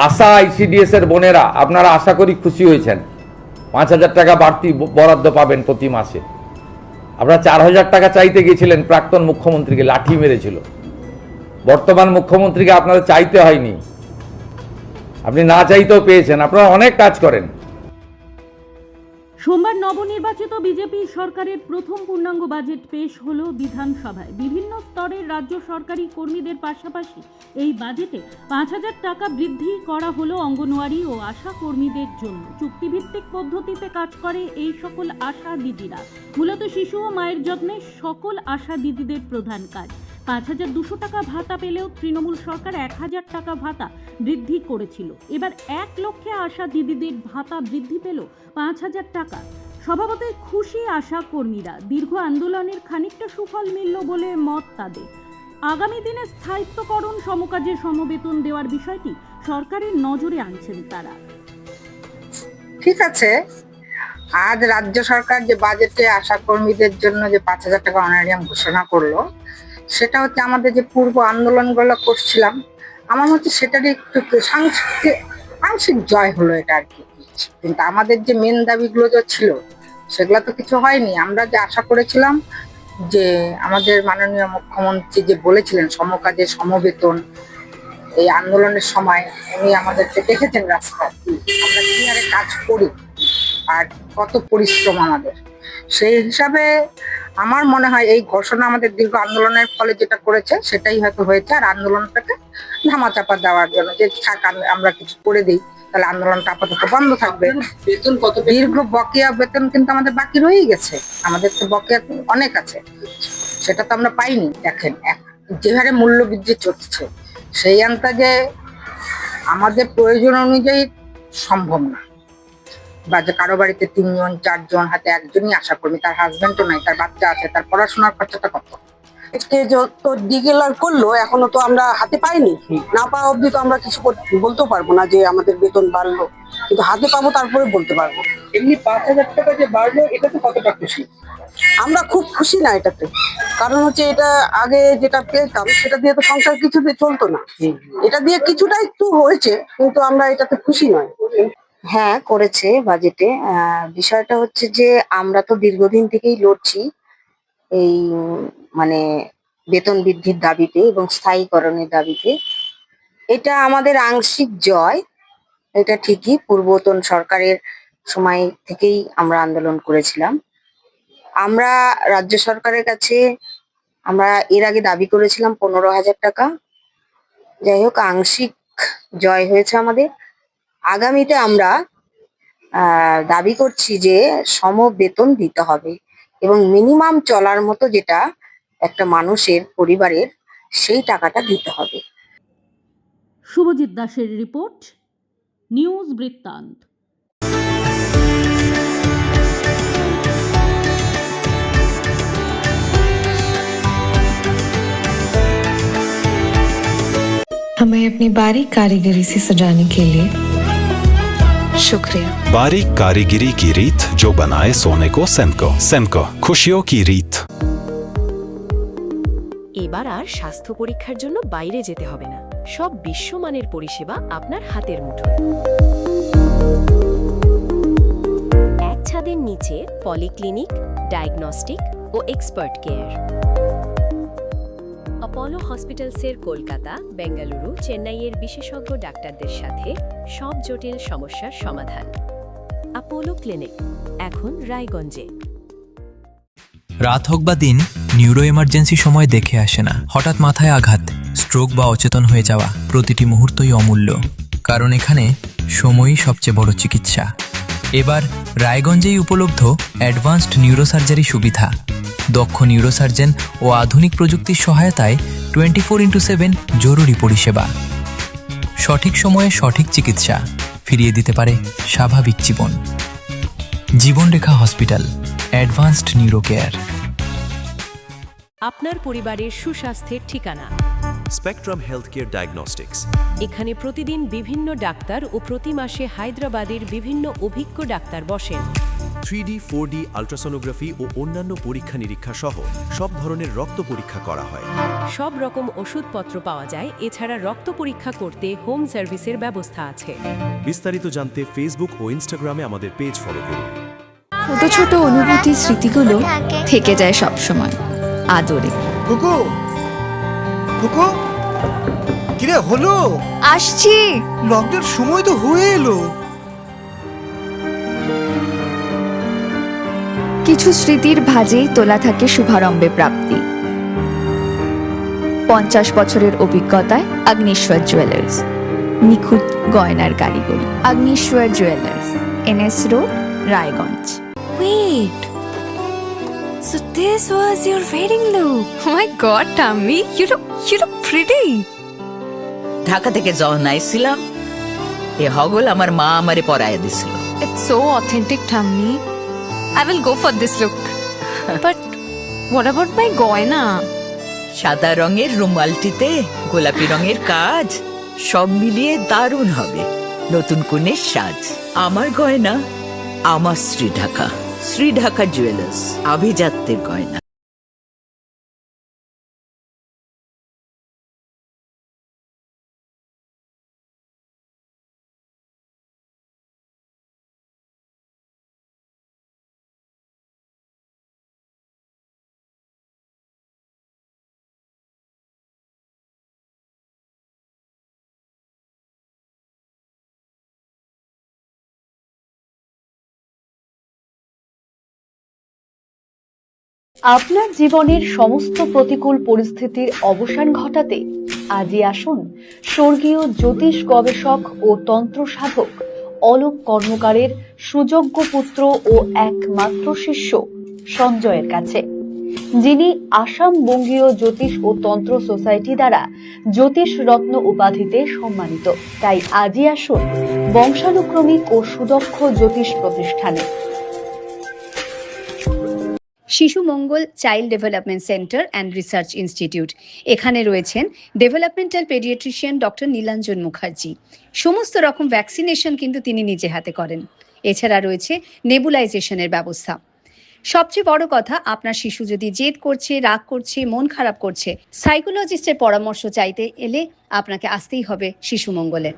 আশা ICDS এর বোনেরা আপনারা আশা করি খুশি হয়েছেন, 5,000 টাকা বাড়তি বরাদ্দ পাবেন প্রতি মাসে। আপনারা 4,000 টাকা চাইতে গিয়েছিলেন, প্রাক্তন মুখ্যমন্ত্রীকে লাঠি মেরেছিল। বর্তমান মুখ্যমন্ত্রীকে আপনারা চাইতে হয়নি, আপনি না চাইতেও পেয়েছেন। আপনারা অনেক কাজ করেন। সোমবার নবনির্বাচিত বিজেপি সরকারের প্রথম পূর্ণাঙ্গ বাজেট পেশ হলো বিধানসভায়। বিভিন্ন স্তরের রাজ্য সরকারি কর্মীদের পাশাপাশি এই বাজেটে 5,000 টাকা বৃদ্ধি করা হলো অঙ্গনওয়াড়ি ও আশা কর্মীদের জন্য। চুক্তিভিত্তিক পদ্ধতিতে কাজ করে এই সকল আশা দিদিরা। মূলত শিশু ও মায়ের যত্নে সকল আশা দিদিদের প্রধান কাজ। 5,200 টাকা ভাতা পেলেও তৃণমূল সরকার 1,000 টাকা ভাতা বৃদ্ধি করেছিল। এবার 1 লক্ষে আশা দিদিদের ভাতা বৃদ্ধি পেল 5,000 টাকা। স্বভাবতই খুশি আশা কর্মীরা। দীর্ঘ আন্দোলনের খানিকটা সুফল মিলল বলে মত তাদের। আগামী দিনে স্থায়িত্বকরণ, সমকাজে সমবেতন দেওয়ার বিষয়টি সরকারের নজরে আনছেন তারা। ঠিক আছে, আজ রাজ্য সরকার যে বাজেটে আশা কর্মীদের জন্য যে 5,000 টাকা অনারিয়াম ঘোষণা করলো, সেটা হচ্ছে আমাদের যে পূর্ব আন্দোলনগুলো করছিলাম, আমার হচ্ছে সেটারই একটু আংশিক জয় হলো এটা আর কি। কিন্তু আমাদের যে মেন দাবিগুলো যে ছিল সেগুলো তো কিছু হয়নি। আমরা যে আশা করেছিলাম যে আমাদের মাননীয় মুখ্যমন্ত্রী যে বলেছিলেন সমকাজে সমবেতন, এই আন্দোলনের সময় উনি আমাদেরকে দেখেছেন রাস্তায় আমরা কি হারে কাজ করি আর কত পরিশ্রম আমাদের। সেই হিসাবে আমার মনে হয় এই ঘোষণা আমাদের দীর্ঘ আন্দোলনের ফলে যেটা করেছে সেটাই হয়তো হয়েছে। আর আন্দোলনটাকে ধামাচাপা দেওয়ার জন্য যে আমরা কিছু করে দিই, তাহলে আন্দোলনটা আপাতত বন্ধ থাকবে। বেতন কত? দীর্ঘ বকেয়া বেতন কিন্তু আমাদের বাকি রয়েই গেছে। আমাদের তো বকেয়া অনেক আছে, সেটা তো আমরা পাইনি। দেখেন যে হারে মূল্য বৃদ্ধি চলছে, সেই আন্দাজে আমাদের প্রয়োজন অনুযায়ী সম্ভব না। বা যে কারো বাড়িতে 3 জন 4 জন, হাতে একজনই আশা কর্মী, তার হাজবেন্ডও নাই, তার বাচ্চা আছে, তার পড়াশোনার খরচাটা কত? যত ডিক্লেয়ার করলো এখনো তো আমরা হাতে পাইনি। না পাওয়া অব্দি তো আমরা কিছু বলতে পারবো না যে আমাদের বেতন বাড়লো, কিন্তু হাতে পাবো তারপরে বলতে পারবো। এমনি 5,000 টাকা যে বাড়লো, এটা তো কতটা খুশি? আমরা খুব খুশি না এটাতে, কারণ হচ্ছে এটা আগে যেটা পেতাম সেটা দিয়ে তো সংসার কিছুতে চলতো না। এটা দিয়ে কিছুটা একটু হয়েছে, কিন্তু আমরা এটাতে খুশি নয়। হ্যাঁ, করেছে বাজেটে। বিষয়টা হচ্ছে যে আমরা তো দীর্ঘদিন থেকেই লড়ছি এই মানে বেতন বৃদ্ধির দাবিতে এবং স্থায়ীকরণের দাবিতে। এটা আমাদের আংশিক জয়, এটা ঠিকই। পূর্বতন সরকারের সময় থেকেই আমরা আন্দোলন করেছিলাম। আমরা রাজ্য সরকারের কাছে আমরা এর আগে দাবি করেছিলাম 15,000 টাকা। যাই হোক, আংশিক জয় হয়েছে আমাদের। আগামীতে আমরা দাবি করছি যে সম বেতন দিতে হবে এবং মিনিমাম চলার মতো যেটা একটা মানুষের পরিবারের, সেই টাকাটা দিতে হবে। শুভজিৎ দাসের রিপোর্ট, নিউজ বৃত্তান্ত। हमें अपनी बारीक कारीगरी से सजाने के लिए शुक्रिया। बारीक कारीगरी की रीत जो बनाए सोने को सेमको। सेमको, खुशियों की रीत। এবার আর স্বাস্থ্য পরীক্ষার জন্য বাইরে যেতে হবে না। সব বিশ্বমানের পরিষেবা আপনার হাতের মুঠোয়। এক ছাদের নিচে পলিক্লিনিক, ডায়াগনস্টিক ও এক্সপার্ট কেয়ার। অপোলো হসপিটালসের কলকাতা, বেঙ্গালুরু, চেন্নাইয়ের বিশেষজ্ঞ ডাক্তারদের সাথে সব জটিল সমস্যার সমাধান। অপোলো ক্লিনিক এখন রায়গঞ্জে। রাত হোক বা দিন, নিউরো এমার্জেন্সি সময় দেখে আসে না। হঠাৎ মাথায় আঘাত, স্ট্রোক বা অচেতন হয়ে যাওয়া, প্রতিটি মুহূর্তই অমূল্য। কারণ এখানে সময়ই সবচেয়ে বড় চিকিৎসা। এবার রায়গঞ্জেই উপলব্ধ অ্যাডভান্সড নিউরোসার্জারি সুবিধা। দক্ষ নিউরোসার্জন ও আধুনিক প্রযুক্তির সহায়তায় 24x7 জরুরি পরিষেবা। সঠিক সময়ে সঠিক চিকিৎসা ফিরিয়ে দিতে পারে স্বাভাবিক জীবন। জীবনরেখা হসপিটাল, অ্যাডভান্সড নিউরো কেয়ার। আপনার পরিবারের সুস্বাস্থ্যের ঠিকানা স্পেকট্রাম হেলথকেয়ার ডায়াগনস্টিক্স। এখানে প্রতিদিন বিভিন্ন ডাক্তার ও প্রতি মাসে হায়দ্রাবাদের বিভিন্ন অভিজ্ঞ ডাক্তার বসেন। 3D, 4D আল্ট্রাসোনোগ্রাফি ও অন্যান্য পরীক্ষা নিরীক্ষা সহ সব ধরনের রক্ত পরীক্ষা করা হয়। সব রকম ওষুধপত্র পাওয়া যায়। এছাড়া রক্ত পরীক্ষা করতে হোম সার্ভিসের ব্যবস্থা আছে। বিস্তারিত জানতে ফেসবুক ও ইনস্টাগ্রামে আমাদের পেজ ফলো করুন। ছোট ছোট অনুভূতির স্মৃতিগুলো থেকে যায় সব সময় আদরে। কুকু কুকু কিরে হলো? আসছি। লকডাউন সময় তো হয়ে এলো। কিছু স্মৃতির ভাজেই তোলা থাকে শুভারম্ভে প্রাপ্তি। 50 বছরের অভিজ্ঞতায় অগ্নিশ্বর জুয়েলার্স, নিখুঁত গয়নার কারিগরি। Agnishwar jewellers, NS road, Raiganj. Wait, so this was your wedding look? Oh my God, Tammy, you look pretty. Dhaka থেকে যখন আইছিলাম এ হগল আমার মা আমারে পরায় দিছিল। It's so authentic, Tammy. I will go for this look. But what about my goina? সাদা রঙের রুমালটিতে গোলাপি রঙের কাজ, সব মিলিয়ে দারুণ হবে নতুন কনের সাজ। আমার গয়না আমার শ্রী ঢাকা জুয়েলার্স, আভিজাত্যের গয়না। আপনার জীবনের সমস্ত প্রতিকূল পরিস্থিতির অবসান ঘটাতে আজই আসুন স্বর্গীয় জ্যোতিষ গবেষক ও তন্ত্র সাধক অলোক কর্মকারের সুযোগ্য পুত্র ও একমাত্র শিষ্য সঞ্জয়ের কাছে, যিনি আসাম বঙ্গীয় জ্যোতিষ ও তন্ত্র সোসাইটি দ্বারা জ্যোতিষ রত্ন উপাধিতে সম্মানিত। তাই আজই আসুন বংশানুক্রমিক ও সুদক্ষ জ্যোতিষ প্রতিষ্ঠানে। শিশু Mangal child development centre and research institute. এখানে রয়েছেন developmental paediatrician doctor Nilanjan Mukherjee. সমস্ত রকম ভ্যাকসিনেশন কিন্তু তিনি নিজে হাতে করেন। এছাড়া রয়েছে নেবুলাইজেশনের ব্যবস্থা। সবচেয়ে বড় কথা, আপনার শিশু যদি জেদ করছে, রাগ করছে, মন খারাপ করছে, সাইকোলজিস্টের পরামর্শ চাইতে এলে আপনাকে আসতেই হবে শিশু মঙ্গলে।